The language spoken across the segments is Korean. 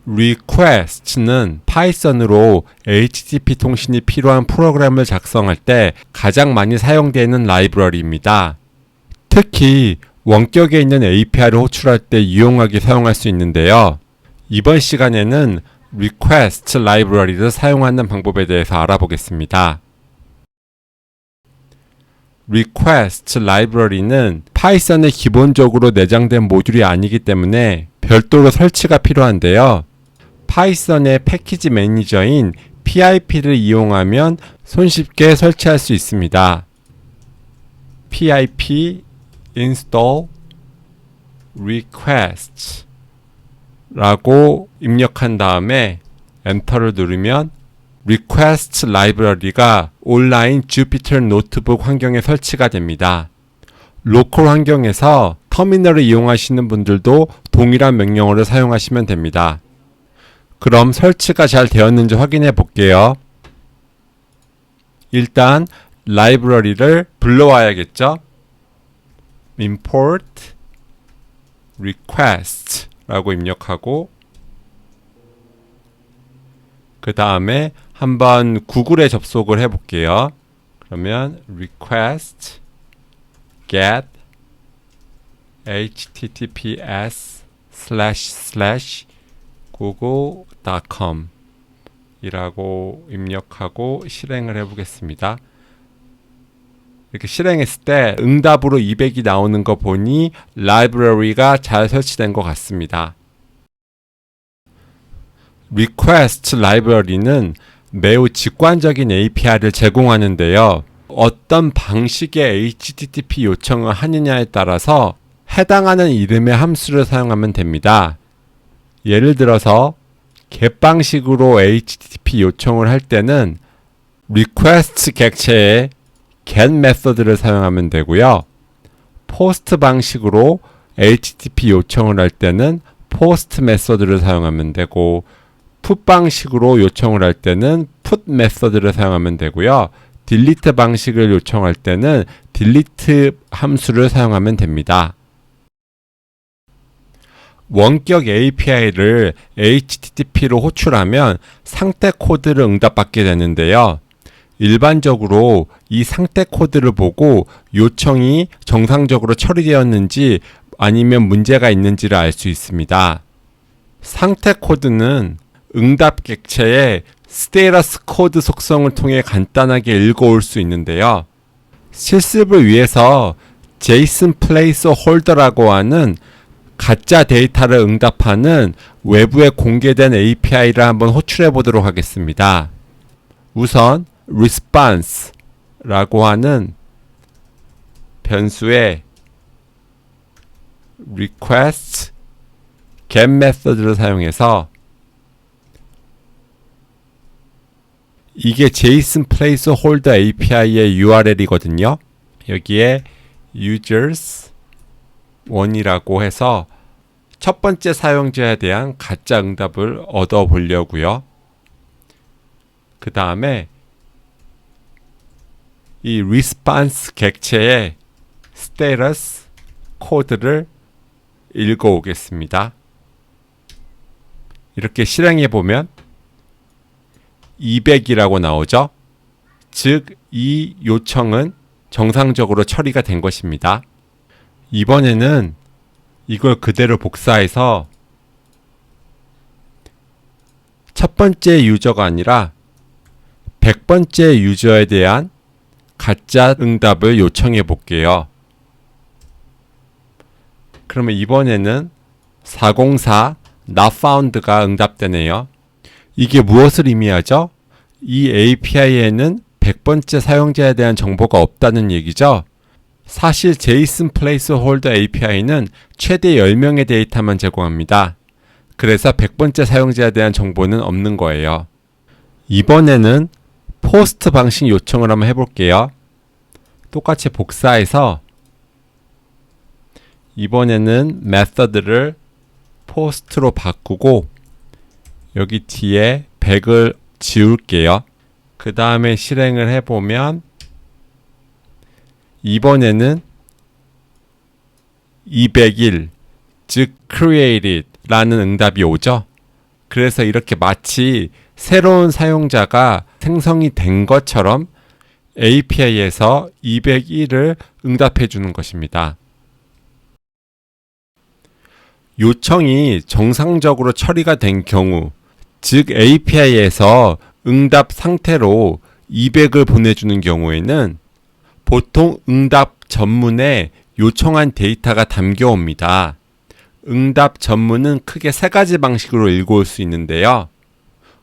request는 파이썬으로 HTTP 통신이 필요한 프로그램을 작성할 때 가장 많이 사용되는 라이브러리입니다. 특히 원격에 있는 API를 호출할 때 유용하게 사용할 수 있는데요. 이번 시간에는 request 라이브러리를 사용하는 방법에 대해서 알아보겠습니다. request 라이브러리는 파이썬에 기본적으로 내장된 모듈이 아니기 때문에 별도로 설치가 필요한데요. 파이썬의 패키지 매니저인 PIP를 이용하면 손쉽게 설치할 수 있습니다. PIP install request 라고 입력한 다음에 엔터를 누르면 request 라이브러리가 온라인 주피터 노트북 환경에 설치가 됩니다. 로컬 환경에서 터미널을 이용하시는 분들도 동일한 명령어를 사용하시면 됩니다. 그럼 설치가 잘 되었는지 확인해 볼게요. 일단 라이브러리를 불러와야겠죠? import request 라고 입력하고 그 다음에 한번 구글에 접속을 해 볼게요. 그러면 request get https://google.com 이라고 입력하고 실행을 해 보겠습니다. 이렇게 실행했을 때 응답으로 200이 나오는 거 보니 라이브러리가 잘 설치된 것 같습니다. request 라이브러리는 매우 직관적인 API를 제공하는데요. 어떤 방식의 HTTP 요청을 하느냐에 따라서 해당하는 이름의 함수를 사용하면 됩니다. 예를 들어서 get 방식으로 HTTP 요청을 할 때는 request 객체에 get 메서드를 사용하면 되고요. post 방식으로 HTTP 요청을 할 때는 post 메서드를 사용하면 되고 put 방식으로 요청을 할 때는 put 메서드를 사용하면 되고요. delete 방식을 요청할 때는 delete 함수를 사용하면 됩니다. 원격 API를 HTTP로 호출하면 상태 코드를 응답받게 되는데요. 일반적으로 이 상태 코드를 보고 요청이 정상적으로 처리되었는지 아니면 문제가 있는지를 알 수 있습니다. 상태 코드는 응답 객체의 스테이러스 코드 속성을 통해 간단하게 읽어올 수 있는데요. 실습을 위해서 JSON placeholder라고 하는 가짜 데이터를 응답하는 외부에 공개된 API를 한번 호출해 보도록 하겠습니다. 우선 response라고 하는 변수에 request get 메서드를 사용해서 이게 JSON placeholder API의 URL이거든요. 여기에 users 1이라고 해서 첫 번째 사용자에 대한 가짜 응답을 얻어 보려고요. 그 다음에 이 response 객체의 status 코드를 읽어 오겠습니다. 이렇게 실행해 보면 200이라고 나오죠. 즉, 이 요청은 정상적으로 처리가 된 것입니다. 이번에는 이걸 그대로 복사해서 첫 번째 유저가 아니라 100번째 유저에 대한 가짜 응답을 요청해 볼게요. 그러면 이번에는 404 not found가 응답되네요. 이게 무엇을 의미하죠? 이 API에는 100번째 사용자에 대한 정보가 없다는 얘기죠. 사실 JSON placeholder API는 최대 10명의 데이터만 제공합니다. 그래서 100번째 사용자에 대한 정보는 없는 거예요. 이번에는 post 방식 요청을 한번 해볼게요. 똑같이 복사해서 이번에는 method를 post로 바꾸고 여기 뒤에 100을 지울게요. 그 다음에 실행을 해보면 이번에는 201, 즉 created 라는 응답이 오죠. 그래서 이렇게 마치 새로운 사용자가 생성이 된 것처럼 API에서 201을 응답해 주는 것입니다. 요청이 정상적으로 처리가 된 경우, 즉 API에서 응답 상태로 200을 보내주는 경우에는 보통 응답 전문에 요청한 데이터가 담겨옵니다. 응답 전문은 크게 세 가지 방식으로 읽어올 수 있는데요.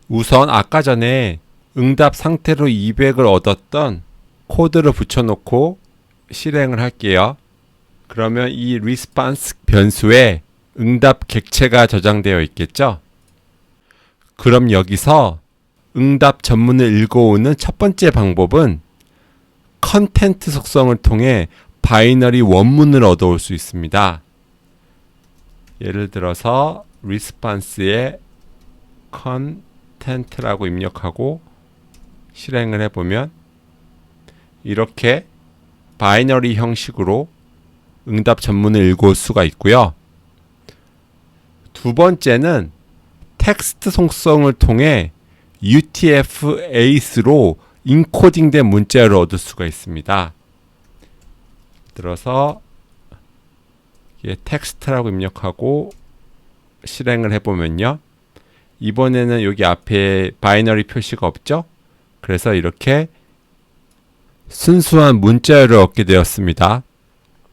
우선 아까 전에 응답 상태로 200을 얻었던 코드를 붙여놓고 실행을 할게요. 그러면 이 response 변수에 응답 객체가 저장되어 있겠죠? 그럼 여기서 응답 전문을 읽어오는 첫 번째 방법은 컨텐트 속성을 통해 바이너리 원문을 얻어올 수 있습니다. 예를 들어서 response에 content라고 입력하고 실행을 해보면 이렇게 바이너리 형식으로 응답 전문을 읽어올 수가 있고요. 두 번째는 텍스트 속성을 통해 UTF-8로 인코딩된 문자를 얻을 수가 있습니다. 들어서 텍스트라고 입력하고 실행을 해보면요. 이번에는 여기 앞에 바이너리 표시가 없죠? 그래서 이렇게 순수한 문자열을 얻게 되었습니다.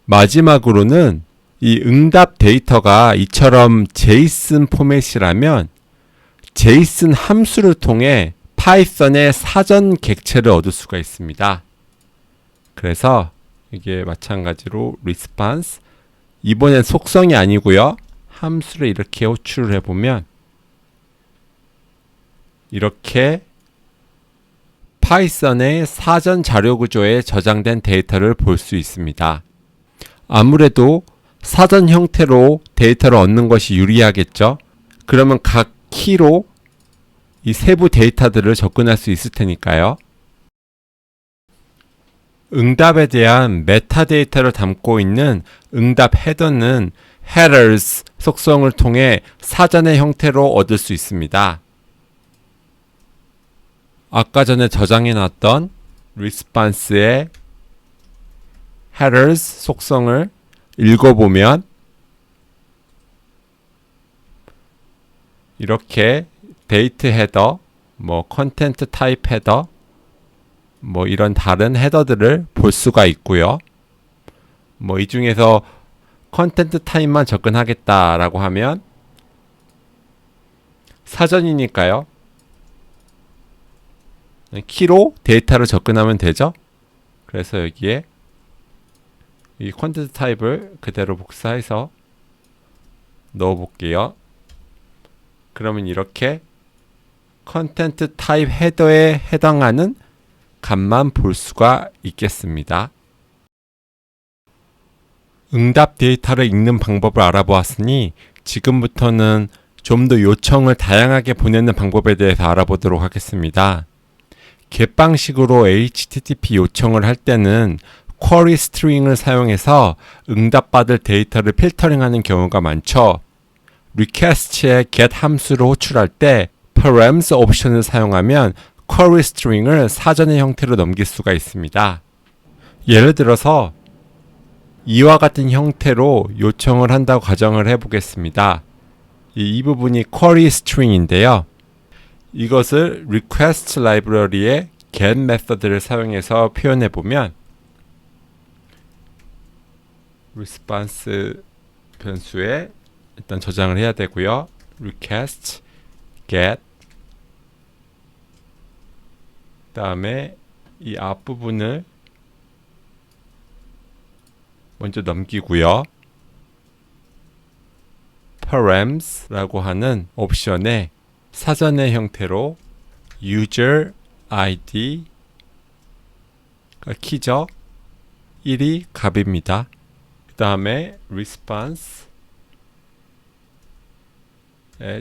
마지막으로는 이 응답 데이터가 이처럼 JSON 포맷이라면 JSON 함수를 통해 파이썬의 사전 객체를 얻을 수가 있습니다. 그래서 이게 마찬가지로 response, 이번엔 속성이 아니고요. 함수를 이렇게 호출을 해보면 이렇게 파이썬의 사전 자료 구조에 저장된 데이터를 볼 수 있습니다. 아무래도 사전 형태로 데이터를 얻는 것이 유리하겠죠. 그러면 각 키로 이 세부 데이터들을 접근할 수 있을 테니까요. 응답에 대한 메타데이터를 담고 있는 응답 헤더는 headers 속성을 통해 사전의 형태로 얻을 수 있습니다. 아까 전에 저장해 놨던 response의 headers 속성을 읽어보면 이렇게 데이트 헤더, 컨텐트 타입 헤더, 이런 다른 헤더들을 볼 수가 있고요. 이 중에서 컨텐트 타입만 접근하겠다라고 하면 사전이니까요. 키로 데이터를 접근하면 되죠. 그래서 여기에 이 컨텐트 타입을 그대로 복사해서 넣어 볼게요. 그러면 이렇게 컨텐트 타입 헤더에 해당하는 값만 볼 수가 있겠습니다. 응답 데이터를 읽는 방법을 알아보았으니 지금부터는 좀 더 요청을 다양하게 보내는 방법에 대해서 알아보도록 하겠습니다. 갯방식으로 HTTP 요청을 할 때는 쿼리 스트링을 사용해서 응답받을 데이터를 필터링하는 경우가 많죠. request에 get 함수를 호출할 때 params 옵션을 사용하면 쿼리 스트링을 사전의 형태로 넘길 수가 있습니다. 예를 들어서 이와 같은 형태로 요청을 한다고 가정을 해보겠습니다. 이 부분이 쿼리 스트링인데요. 이것을 request 라이브러리의 get 메서드를 사용해서 표현해 보면 response 변수에 일단 저장을 해야 되고요. request get 다음에 이 앞부분을 먼저 넘기고요. params라고 하는 옵션에 사전의 형태로 user id가 키죠. 1이 값입니다. 그 다음에 response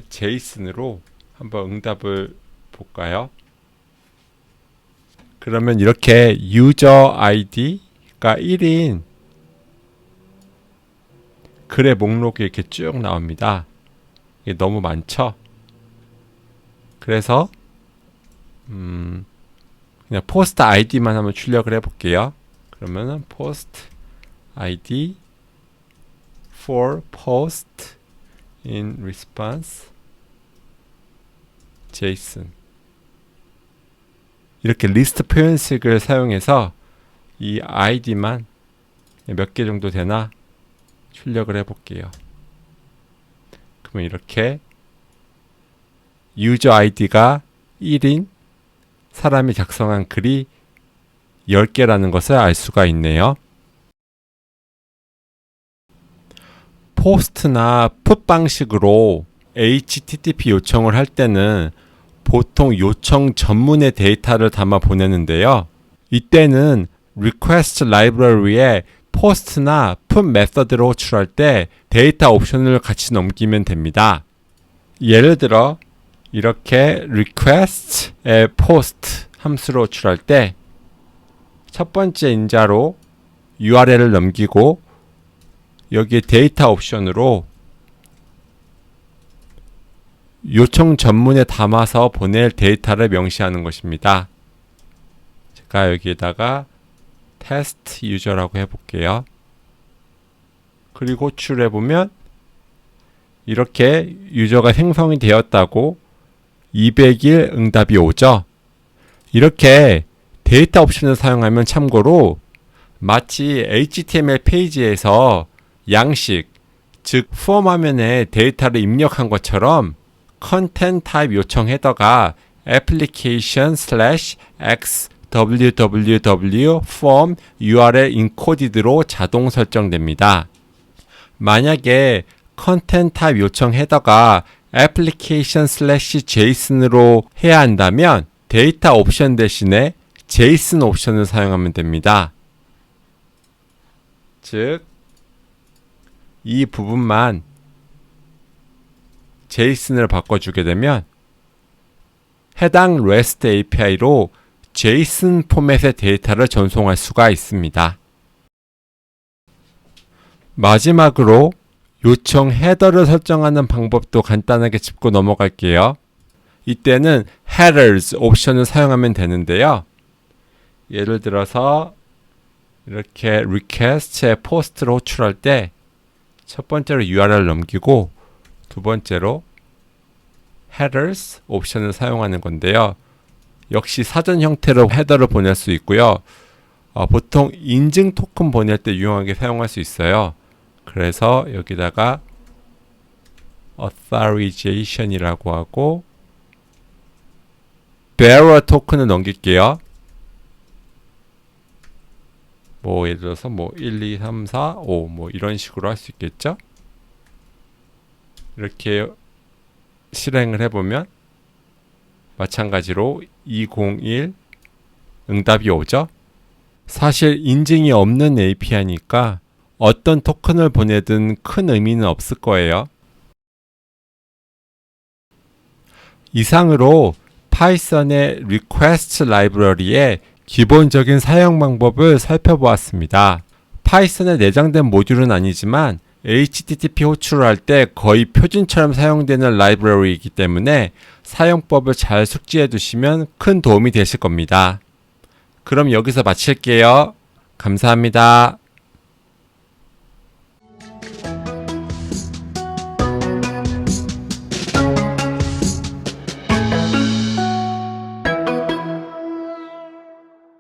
JSON으로 한번 응답을 볼까요? 그러면 이렇게 user id가 1인 글의 목록이 이렇게 쭉 나옵니다. 이게 너무 많죠? 그래서 그냥 post id만 한번 출력을 해볼게요. 그러면은 post id for post in response json 이렇게 리스트 표현식을 사용해서 이 id만 몇 개 정도 되나 출력을 해볼게요. 그러면 이렇게 유저 아이디가 1인 사람이 작성한 글이 10개라는 것을 알 수가 있네요. 포스트나 풋 방식으로 HTTP 요청을 할 때는 보통 요청 전문의 데이터를 담아 보내는데요. 이때는 request library에 post나 put 메서드를 호출할 때 데이터 옵션을 같이 넘기면 됩니다. 예를 들어 이렇게 request에 post 함수로 호출할 때 첫 번째 인자로 URL을 넘기고 여기에 데이터 옵션으로 요청 전문에 담아서 보낼 데이터를 명시하는 것입니다. 제가 여기에다가 테스트 유저라고 해볼게요. 그리고 호출해보면 이렇게 유저가 생성이 되었다고 200일 응답이 오죠. 이렇게 데이터 옵션을 사용하면 참고로 마치 HTML 페이지에서 양식, 즉 폼 화면에 데이터를 입력한 것처럼 컨텐트 타입 요청 헤더가 application/x www form url encoded로 자동 설정됩니다. 만약에 컨텐트 타입 요청 헤더가 application/json으로 해야 한다면 데이터 옵션 대신에 JSON 옵션을 사용하면 됩니다. 즉, 이 부분만 JSON을 바꿔주게 되면 해당 REST API로 JSON 포맷의 데이터를 전송할 수가 있습니다. 마지막으로 요청 헤더를 설정하는 방법도 간단하게 짚고 넘어갈게요. 이때는 headers 옵션을 사용하면 되는데요. 예를 들어서 이렇게 request에 post를 호출할 때 첫 번째로 URL을 넘기고 두 번째로 headers 옵션을 사용하는 건데요. 역시 사전 형태로 헤더를 보낼 수 있고요. 보통 인증 토큰 보낼 때 유용하게 사용할 수 있어요. 그래서 여기다가 authorization이라고 하고 bearer 토큰을 넘길게요. 뭐 예를 들어서 뭐 1, 2, 3, 4, 5 뭐 이런 식으로 할 수 있겠죠? 이렇게 실행을 해보면 마찬가지로 201 응답이 오죠? 사실 인증이 없는 API니까 어떤 토큰을 보내든 큰 의미는 없을 거예요. 이상으로 파이썬의 request 라이브러리의 기본적인 사용 방법을 살펴보았습니다. 파이썬에 내장된 모듈은 아니지만 HTTP 호출을 할 때 거의 표준처럼 사용되는 라이브러리이기 때문에 사용법을 잘 숙지해 두시면 큰 도움이 되실 겁니다. 그럼 여기서 마칠게요. 감사합니다.